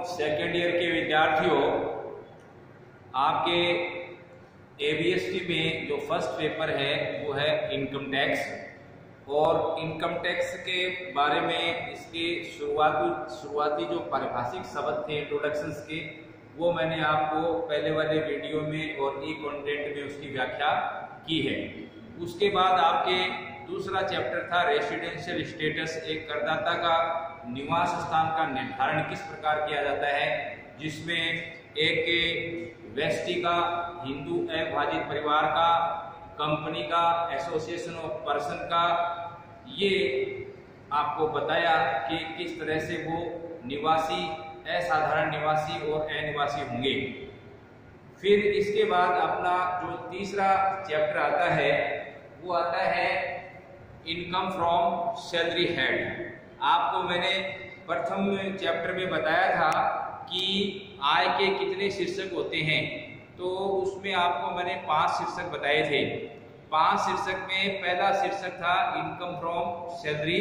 Second year के विद्यार्थियों, आपके एबीएसटी में जो फर्स्ट पेपर है वो है इनकम टैक्स। और इनकम टैक्स के बारे में इसके शुरुआती जो पारिभाषिक शब्द थे इंट्रोडक्शंस के, वो मैंने आपको पहले वाले वीडियो में और ई कंटेंट में उसकी व्याख्या की है। उसके बाद आपके दूसरा चैप्टर था रेसिडेंशियल स्टेटस, एक करदाता का निवास स्थान का निर्धारण किस प्रकार किया जाता है, जिसमें एक व्यक्ति का, हिंदू अविभाजित परिवार का, कंपनी का, एसोसिएशन ऑफ पर्सन का, ये आपको बताया कि किस तरह से वो निवासी, असाधारण निवासी और अनिवासी होंगे। फिर इसके बाद अपना जो तीसरा चैप्टर आता है वो आता है इनकम फ्रॉम सैलरी हेड। आपको मैंने प्रथम चैप्टर में बताया था कि आय के कितने शीर्षक होते हैं, तो उसमें आपको मैंने 5 शीर्षक बताए थे। 5 शीर्षक में पहला शीर्षक था इनकम फ्रॉम सैलरी,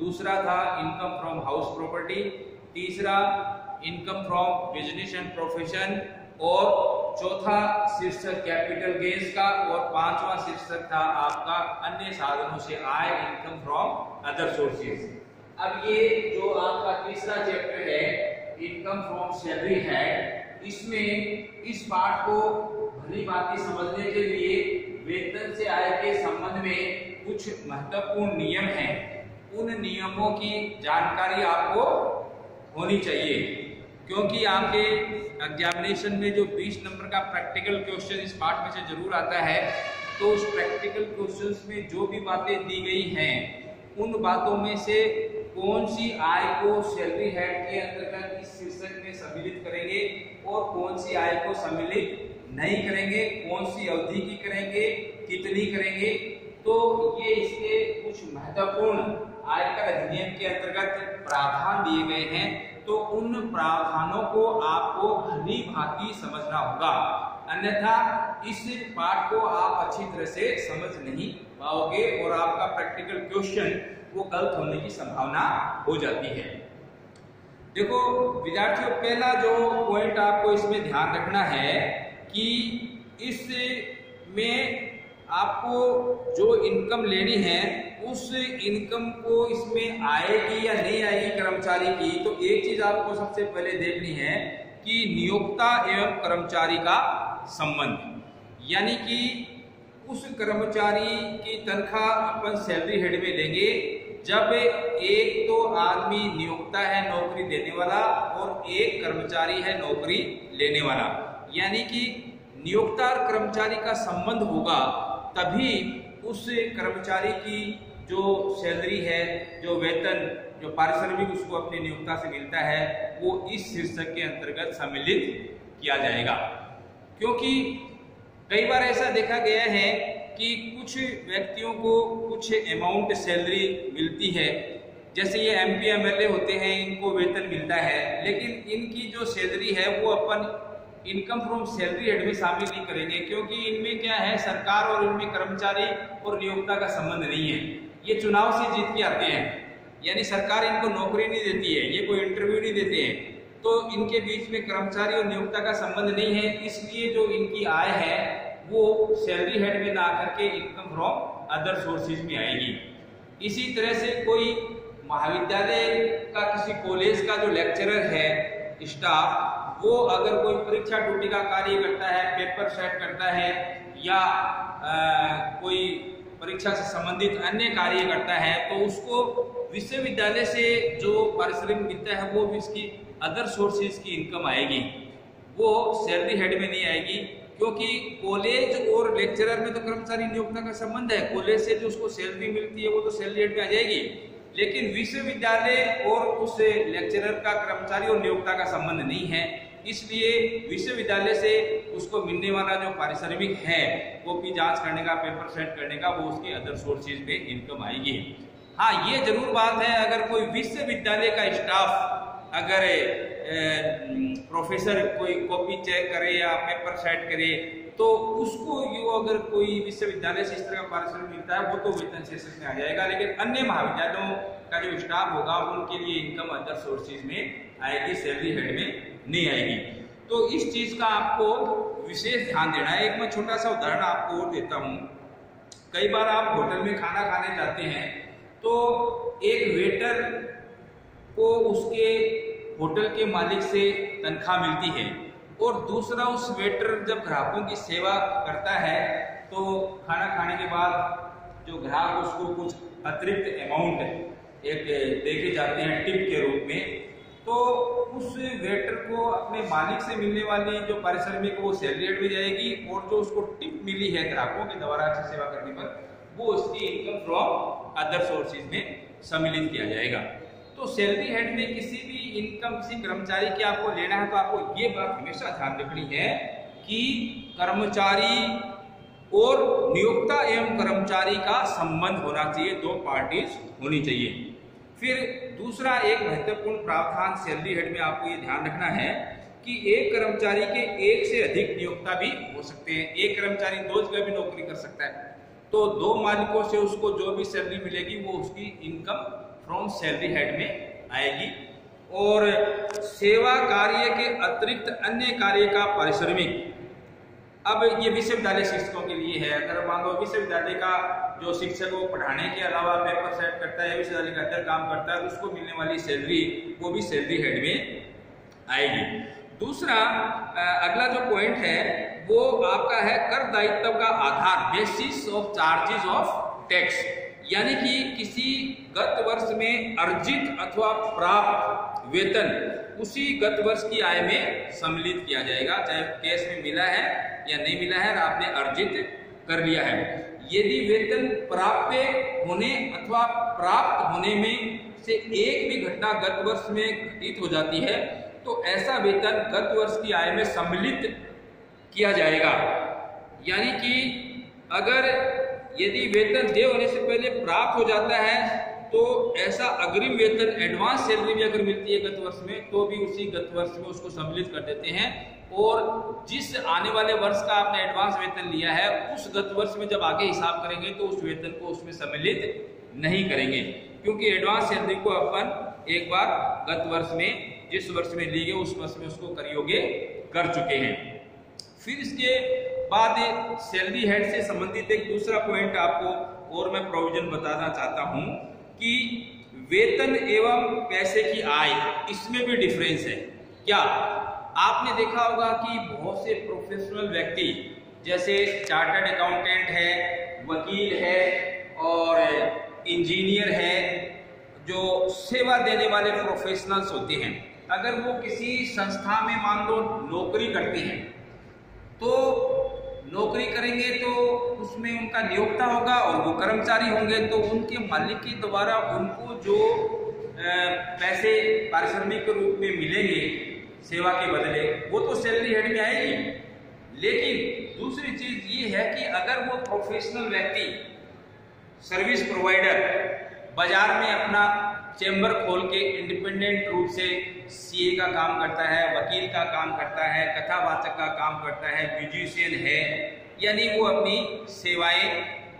दूसरा था इनकम फ्रॉम हाउस प्रॉपर्टी, तीसरा income from business and profession, और चौथा शीर्षक कैपिटल गेन्स का, और 5वां शीर्षक था आपका अन्य साधनों से आय, इनकम फ्रॉम अदर सोर्सेज। अब ये जो आपका तीसरा चैप्टर है इनकम फ्रॉम सैलरी है, इसमें इस पाठ को भली भांति समझने के लिए वेतन से आय के संबंध में कुछ महत्वपूर्ण नियम हैं, उन नियमों की जानकारी आपको होनी चाहिए, क्योंकि आपके एग्जामिनेशन में जो 20 नंबर का प्रैक्टिकल क्वेश्चन इस पाठ में से जरूर आता है, तो उस प्रैक्टिकल क्वेश्चंस में जो भी बातें दी गई हैं, उन बातों में से कौन सी आय को सैलरी हेड के अंतर्गत इस शीर्षक में सम्मिलित करेंगे और कौन सी आय को सम्मिलित नहीं करेंगे, कौन सी अवधि की करेंगे, कितनी करेंगे, तो ये इसके कुछ महत्वपूर्ण आयकर अधिनियम के अंतर्गत प्रावधान दिए गए हैं। तो उन प्रावधानों को आपको भली भांति समझना होगा, अन्यथा इस पाठ को आप अच्छी तरह से समझ नहीं पाओगे और आपका प्रैक्टिकल क्वेश्चन वो गलत होने की संभावना हो जाती है। देखो विद्यार्थियों, पहला जो पॉइंट आपको इसमें ध्यान रखना है कि इसमें आपको जो इनकम लेनी है उस इनकम को इसमें आएगी या नहीं आएगी कर्मचारी की, तो एक चीज आपको सबसे पहले देखनी है कि नियोक्ता एवं कर्मचारी का संबंध, यानी कि उस कर्मचारी की तनख्वाह अपन सैलरी हेड में लेंगे जब एक तो आदमी नियोक्ता है नौकरी देने वाला और एक कर्मचारी है नौकरी लेने वाला, यानी कि नियोक्ता और कर्मचारी का संबंध होगा, तभी उस कर्मचारी की जो सैलरी है, जो वेतन, जो पारिश्रमिक उसको अपने नियोक्ता से मिलता है, वो इस शीर्षक के अंतर्गत सम्मिलित किया जाएगा। क्योंकि कई बार ऐसा देखा गया है कि कुछ व्यक्तियों को कुछ अमाउंट सैलरी मिलती है, जैसे ये एमपी एमएलए होते हैं, इनको वेतन मिलता है, लेकिन इनकी जो सैलरी है वो अपन इनकम फ्रॉम सैलरी हेड में शामिल नहीं करेंगे, क्योंकि इनमें क्या है, सरकार और इनमें कर्मचारी और नियोक्ता का संबंध नहीं है। ये चुनाव से जीत के आते हैं, यानी सरकार इनको नौकरी नहीं देती है, ये कोई इंटरव्यू नहीं देते हैं, तो इनके बीच में कर्मचारी और नियोक्ता का संबंध नहीं है, इसलिए जो इनकी आय है वो सैलरी हेड में ना करके इनकम फ्रॉम अदर सोर्सेज में आएगी। इसी तरह से कोई महाविद्यालय का, किसी कॉलेज का जो लेक्चरर है, स्टाफ, वो अगर कोई परीक्षा ड्यूटी का कार्य करता है, पेपर सेट करता है, या कोई परीक्षा से संबंधित अन्य कार्य करता है, तो उसको विश्वविद्यालय से जो पारिश्रमिक मिलता है वो भी इसकी अदर सोर्सेज की इनकम आएगी, वो सैलरी हेड में नहीं आएगी। क्योंकि कॉलेज और लेक्चरर में तो कर्मचारी नियोक्ता का संबंध है, कॉलेज से जो उसको सैलरी मिलती है वो तो सैलरी हेड में आ जाएगी, लेकिन विश्वविद्यालय और उस लेक्चरर का कर्मचारी और नियोक्ता का संबंध नहीं है, इसलिए विश्वविद्यालय से उसको मिलने वाला जो पारिश्रमिक है, कॉपी जांच करने का, पेपर सेट करने का, वो उसके अदर सोर्सेज में इनकम आएगी। हाँ, ये जरूर बात है, अगर कोई विश्वविद्यालय का स्टाफ, अगर प्रोफेसर कोई कॉपी चेक करे या पेपर सेट करे, तो उसको यो अगर कोई विश्वविद्यालय से इस तरह का पारिश्रमिक मिलता है वो तो वेतन शीर्षक में आ जाएगा, लेकिन अन्य महाविद्यालयों का जो स्टाफ होगा उनके लिए इनकम अदर सोर्सेज में आएगी, सैलरी हेड में नहीं आएगी। तो इस चीज का आपको विशेष ध्यान देना है। एक मैं छोटा सा उदाहरण आपको और देता हूँ। कई बार आप होटल में खाना खाने जाते हैं तो एक वेटर को उसके होटल के मालिक से तनख्वाह मिलती है और दूसरा उस वेटर जब ग्राहकों की सेवा करता है तो खाना खाने के बाद जो ग्राहक उसको कुछ अतिरिक्त अमाउंट एक देके जाते हैं टिप के रूप में, तो उस वेटर को अपने मालिक से मिलने वाली जो पारिश्रमिक वो सैलरी हेड में जाएगी और जो उसको टिप मिली है ग्राहकों के द्वारा अच्छी सेवा करने पर वो उसकी इनकम फ्रॉम अदर सोर्सेज में सम्मिलित किया जाएगा। तो सैलरी हेड में किसी भी इनकम किसी कर्मचारी की आपको लेना है तो आपको ये बात हमेशा ध्यान रखनी है कि कर्मचारी और नियोक्ता एवं कर्मचारी का संबंध होना चाहिए, दो पार्टीज होनी चाहिए। फिर दूसरा एक महत्वपूर्ण प्रावधान सैलरी हेड में आपको ये ध्यान रखना है कि एक कर्मचारी के एक से अधिक नियोक्ता भी हो सकते हैं। एक कर्मचारी दो जगह भी नौकरी कर सकता है, तो दो मालिकों से उसको जो भी सैलरी मिलेगी वो उसकी इनकम फ्रॉम सैलरी हेड में आएगी। और सेवा कार्य के अतिरिक्त अन्य कार्य का पारिश्रमिक, अब ये विश्वविद्यालय शिक्षकों के लिए है। अगर मान लो विश्वविद्यालय का जो शिक्षक वो पढ़ाने के अलावा पेपर सेट करता है, विश्वविद्यालय का अंदर काम करता है, उसको मिलने वाली सैलरी वो भी सैलरी हेड में आएगी। दूसरा अगला जो पॉइंट है वो आपका है कर दायित्व का आधार, basis of charges of tax, यानी कि किसी गत वर्ष में अर्जित अथवा प्राप्त वेतन उसी गत वर्ष की आय में सम्मिलित किया जाएगा, चाहे कैश में मिला है या नहीं मिला है, आपने अर्जित कर लिया है। यदि वेतन प्राप्त होने अथवा प्राप्त होने में से एक भी घटना गत वर्ष में घटित हो जाती है तो ऐसा वेतन गत वर्ष की आय में सम्मिलित किया जाएगा। यानी कि अगर यदि वेतन देय होने से पहले प्राप्त हो जाता है तो ऐसा अग्रिम वेतन एडवांस सैलरी भी अगर मिलती है गत वर्ष में तो भी उसी गत वर्ष में उसको सम्मिलित कर देते हैं, और जिस आने वाले वर्ष का आपने एडवांस वेतन लिया है उस गत वर्ष में जब आगे हिसाब करेंगे तो उस वेतन को उसमें सम्मिलित नहीं करेंगे, क्योंकि एडवांस सैलरी को अपन एक बार गत वर्ष में जिस वर्ष में ली गई उस वर्ष में उसको करयोग्य कर चुके हैं। फिर इसके बाद सैलरी हेड से संबंधित एक दूसरा पॉइंट आपको और मैं प्रोविजन बताना चाहता हूं कि वेतन एवं पैसे की आय, इसमें भी डिफरेंस है। क्या आपने देखा होगा कि बहुत से प्रोफेशनल व्यक्ति जैसे चार्टर्ड अकाउंटेंट है, वकील है और इंजीनियर है, जो सेवा देने वाले प्रोफेशनल्स होते हैं, अगर वो किसी संस्था में मान लो नौकरी करते हैं तो नौकरी करेंगे तो उसमें उनका नियोक्ता होगा और वो कर्मचारी होंगे, तो उनके मालिक के द्वारा उनको जो पैसे पारिश्रमिक के रूप में मिलेंगे सेवा के बदले वो तो सैलरी हेड में आएगी। लेकिन दूसरी चीज ये है कि अगर वो प्रोफेशनल व्यक्ति सर्विस प्रोवाइडर बाजार में अपना चैम्बर खोल के इंडिपेंडेंट रूप से सीए का काम करता है, वकील का काम करता है, कथावाचक का काम करता है, म्यूजिशियन है, यानी वो अपनी सेवाएं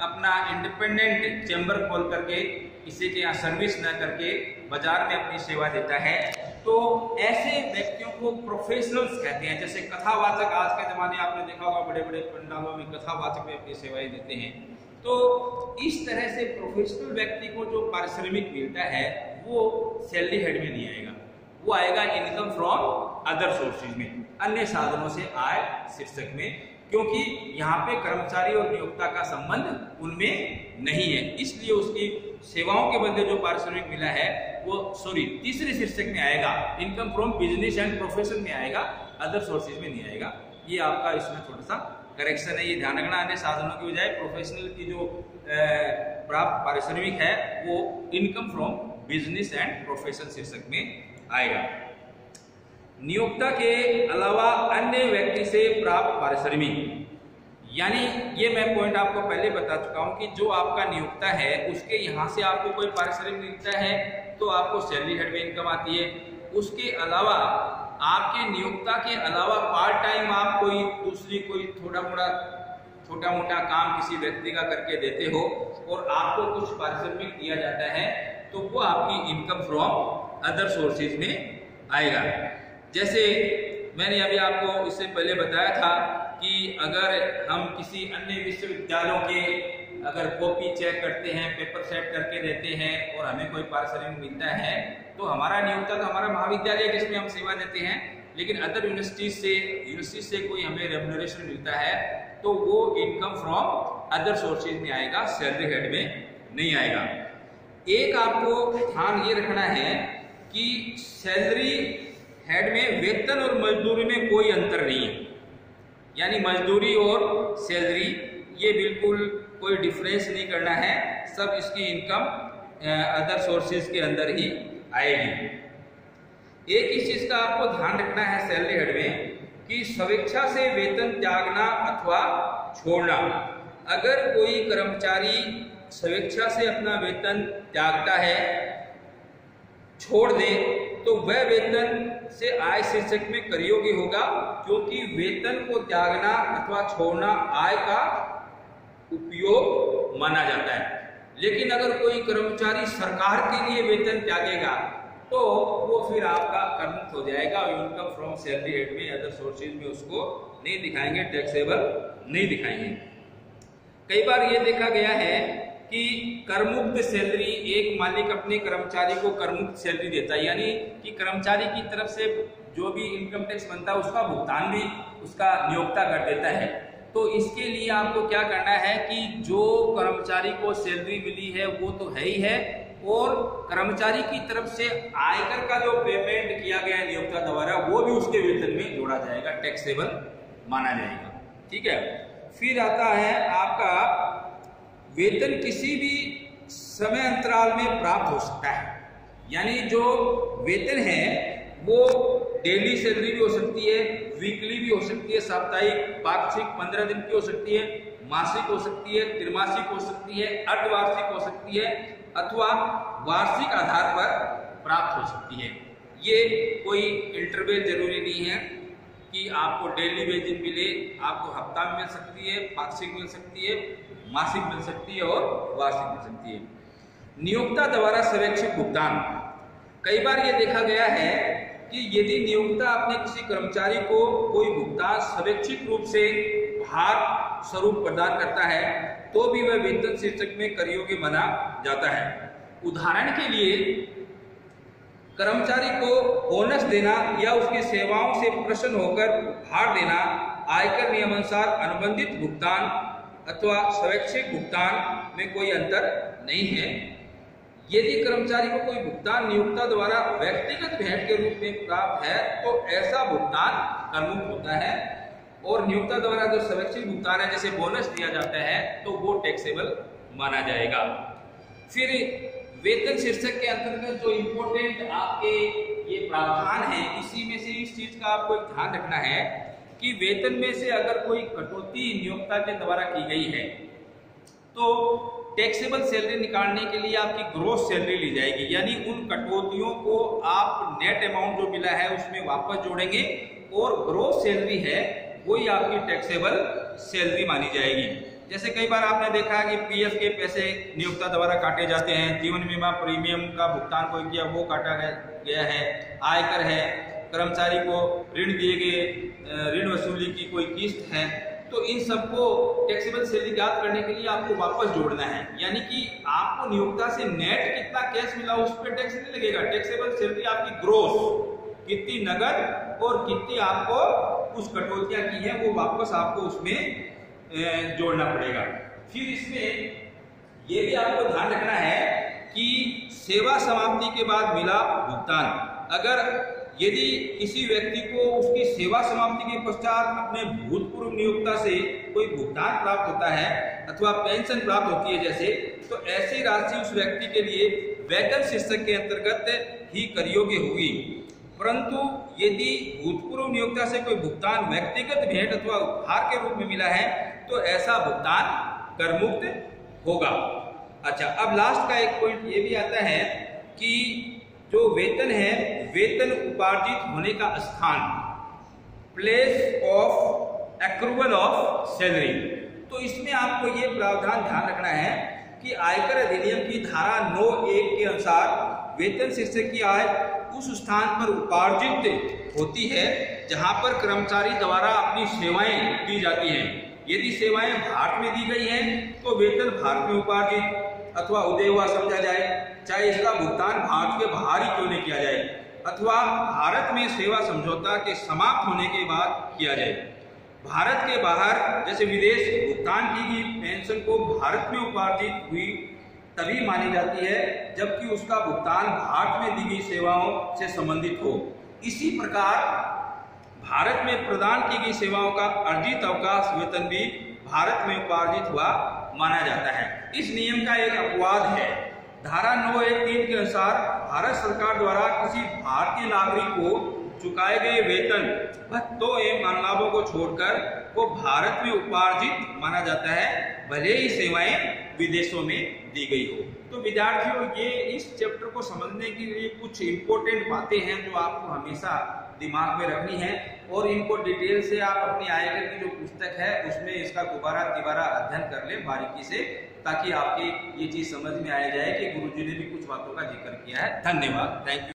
अपना इंडिपेंडेंट चैम्बर खोल करके किसी के यहाँ सर्विस न करके बाजार में अपनी सेवा देता है, तो ऐसे व्यक्तियों को प्रोफेशनल्स कहते हैं। जैसे कथावाचक, आज के जमाने आपने देखा होगा बड़े बड़े पंडालों में कथावाचक में अपनी सेवाएं देते हैं। तो इस तरह से प्रोफेशनल व्यक्ति को जो पारिश्रमिक मिलता है वो सैलरी हेड में नहीं आएगा, वो आएगा इनकम फ्रॉम अदर सोर्सेज में, अन्य साधनों से आय शीर्षक में, क्योंकि यहाँ पे कर्मचारी और नियोक्ता का संबंध उनमें नहीं है, इसलिए उसकी सेवाओं के बदले जो पारिश्रमिक मिला है वो तीसरे शीर्षक में आएगा, income from business and profession में आएगा, अदर सोर्सेज में नहीं आएगा। ये आपका इसमें थोड़ा सा करेक्शन है, ये ध्यान रखना। अन्य साधनों की बजाय प्रोफेशनल की जो प्राप्त पारिश्रमिक है वो income from business and profession शीर्षक में आएगा। नियोक्ता के अलावा अन्य व्यक्ति से प्राप्त पारिश्रमिक, यानी ये मैं पॉइंट आपको पहले बता चुका हूं कि जो आपका नियोक्ता है उसके यहाँ से आपको कोई पारिश्रमिक मिलता है तो आपको सैलरी हेड में इनकम आती है। उसके अलावा आपके नियोक्ता के अलावा पार्ट टाइम आप कोई दूसरी कोई छोटा मोटा काम किसी व्यक्ति का करके देते हो और आपको कुछ पारिश्रमिक दिया जाता है तो वो आपकी इनकम फ्रॉम अदर सोर्सेज में आएगा। जैसे मैंने अभी आपको इससे पहले बताया था कि अगर हम किसी अन्य विश्वविद्यालयों के अगर कॉपी चेक करते हैं, पेपर सेट करके देते हैं और हमें कोई पारिश्रमिक मिलता है तो हमारा नियोक्ता तो हमारा महाविद्यालय जिसमें हम सेवा देते हैं, लेकिन अदर यूनिवर्सिटी से कोई हमें रेम्युनरेशन मिलता है तो वो इनकम फ्रॉम अदर सोर्सेज में आएगा, सैलरी हेड में नहीं आएगा। एक आपको ध्यान ये रखना है कि सैलरी हेड में वेतन और मजदूरी में कोई अंतर नहीं है, यानी मजदूरी और सैलरी ये बिल्कुल कोई डिफरेंस नहीं करना है, सब इसकी इनकम अदर सोर्सेज के अंदर ही आएगी। एक इस चीज का आपको ध्यान रखना है सैलरी हेड में कि स्वेच्छा से वेतन त्यागना अथवा छोड़ना। अगर कोई कर्मचारी स्वेच्छा से अपना वेतन त्यागता है, छोड़ दे, तो वह वेतन से आय शीर्षक में कर योग्य होगा, क्योंकि वेतन को त्यागना अथवा छोड़ना आय का उपयोग माना जाता है। लेकिन अगर कोई कर्मचारी सरकार के लिए वेतन त्यागेगा तो वो फिर आपका कर्मुक्त हो जाएगा, इनकम फ्रॉम सैलरी हेड में अदर सोर्सेज में उसको नहीं दिखाएंगे, टैक्सेबल नहीं दिखाएंगे। कई बार ये देखा गया है कि करमुक्त सैलरी, एक मालिक अपने कर्मचारी को करमुक्त सैलरी देता है, यानी कि कर्मचारी की तरफ से जो भी इनकम टैक्स बनता है उसका भुगतान भी उसका नियोक्ता कर देता है। तो इसके लिए आपको क्या करना है कि जो कर्मचारी को सैलरी मिली है वो तो है ही है, और कर्मचारी की तरफ से आयकर का जो पेमेंट किया गया नियोक्ता द्वारा वो भी उसके वेतन में जोड़ा जाएगा, टैक्सेबल माना जाएगा। ठीक है। फिर आता है आपका वेतन किसी भी समय अंतराल में प्राप्त हो सकता है, यानी जो वेतन है वो डेली सैलरी भी हो सकती है, वीकली भी हो सकती है, साप्ताहिक, पाक्षिक 15 दिन की हो सकती है, मासिक हो सकती है, त्रिमासिक हो सकती है, अर्धवार्षिक हो सकती है, अथवा वार्षिक आधार पर प्राप्त हो सकती है। ये कोई इंटरवल जरूरी नहीं है कि आपको डेली वेतन मिले, आपको हफ्ता में मिल सकती है, पाक्षिक मिल सकती है, मासिक मिल सकती है और वार्षिक मिल सकती है। नियोक्ता द्वारा स्वैच्छिक भुगतान, कई बार ये देखा गया है कि यदि नियोक्ता अपने किसी कर्मचारी को कोई भुगतान स्वैच्छिक रूप से उपहार स्वरूप प्रदान करता है तो भी वह वेतन शीर्षक में कर योग्य माना जाता है। उदाहरण के लिए कर्मचारी को बोनस देना या उसकी सेवाओं से प्रसन्न होकर उपहार देना आयकर नियमानुसार अनुबंधित भुगतान अथवा स्वैच्छिक भुगतान में कोई अंतर नहीं है। यदि कर्मचारी को कोई भुगतान नियोक्ता द्वारा व्यक्तिगत भेंट के रूप में प्राप्त है तो ऐसा भुगतान करमुक्त होता है, और नियोक्ता द्वारा जो स्वैच्छिक भुगतान है जैसे बोनस दिया जाता है तो वो टैक्सेबल माना जाएगा। फिर वेतन शीर्षक के अंतर्गत जो इम्पोर्टेंट आपके ये प्रावधान है, इसी में से इस चीज का आपको ध्यान रखना है कि वेतन में से अगर कोई कटौती नियोक्ता के द्वारा की गई है तो टैक्सेबल सैलरी निकालने के लिए आपकी ग्रॉस सैलरी ली जाएगी, यानी उन कटौतियों को आप नेट अमाउंट जो मिला है उसमें वापस जोड़ेंगे, और ग्रॉस सैलरी है वही आपकी टैक्सेबल सैलरी मानी जाएगी। जैसे कई बार आपने देखा है कि पीएफ के पैसे नियोक्ता द्वारा काटे जाते हैं, जीवन बीमा प्रीमियम का भुगतान कोई किया वो काटा गया है, आयकर है, कर्मचारी को ऋण दिए गए ऋण वसूली की कोई किस्त है, तो इन सबको टैक्सेबल सैलरी ज्ञात करने के लिए आपको वापस जोड़ना है, यानी कि आपको नियोक्ता से नेट कितना कैश मिला उस पर टैक्स नहीं लगेगा। टैक्सेबल सैलरी आपकी ग्रोस कितनी नगद और कितनी आपको कुछ कटौतियां की है वो वापस आपको उसमें जोड़ना पड़ेगा। फिर इसमें ये भी आपको ध्यान रखना है कि सेवा समाप्ति के बाद मिला भुगतान, अगर यदि किसी व्यक्ति को उसकी सेवा समाप्ति के पश्चात अपने भूतपूर्व नियोक्ता से कोई भुगतान प्राप्त होता है अथवा पेंशन प्राप्त होती है जैसे, तो ऐसी राशि उस व्यक्ति के लिए वेतन शीर्षक के अंतर्गत ही कर योग्य होगी। परंतु यदि भूतपूर्व नियोक्ता से कोई भुगतान व्यक्तिगत भेंट अथवा उपहार के रूप में मिला है तो ऐसा भुगतान करमुक्त होगा। अच्छा, अब लास्ट का एक पॉइंट ये भी आता है कि जो वेतन है, वेतन उपार्जित होने का स्थान, place of accrual of salary, तो इसमें आपको ये प्रावधान ध्यान रखना है कि आयकर अधिनियम की धारा 9(1) के अनुसार वेतन शीर्षक की आय उस स्थान पर उपार्जित होती है जहां पर कर्मचारी द्वारा अपनी सेवाएं दी जाती हैं। यदि सेवाएं भारत में दी गई हैं तो वेतन भारत में उपार्जित अथवा उदय हुआ समझा जाए, चाहे इसका भुगतान भारत के बाहर ही क्यों नहीं किया जाए, अथवा भारत में सेवा समझौता के समाप्त होने के बाद किया जाए। भारत के बाहर जैसे विदेश भुगतान की गई पेंशन को भारत में उपार्जित हुई तभी मानी जाती है जबकि उसका भुगतान भारत में दी गई सेवाओं से संबंधित हो। इसी प्रकार भारत में प्रदान की गई सेवाओं का अर्जित अवकाश वेतन भी भारत में उपार्जित हुआ माना जाता है। इस नियम का एक अपवाद है। धारा 9(1)(3) के अनुसार भारत सरकार द्वारा किसी भारतीय नागरिक को चुकाए गए वेतन, भत्तों एवं लाभों को छोड़कर वो भारत में उपार्जित माना जाता है, भले ही सेवाएं विदेशों में दी गई हो। तो विद्यार्थियों, ये इस चैप्टर को समझने के लिए कुछ इंपॉर्टेंट बातें हैं जो आपको हमेशा दिमाग में रखनी है और इनको डिटेल से आप अपनी आयकर की जो पुस्तक है उसमें इसका दोबारा अध्ययन कर लें बारीकी से, ताकि आपकी ये चीज समझ में आ जाए कि गुरुजी ने भी कुछ बातों का जिक्र किया है। धन्यवाद, थैंक यू।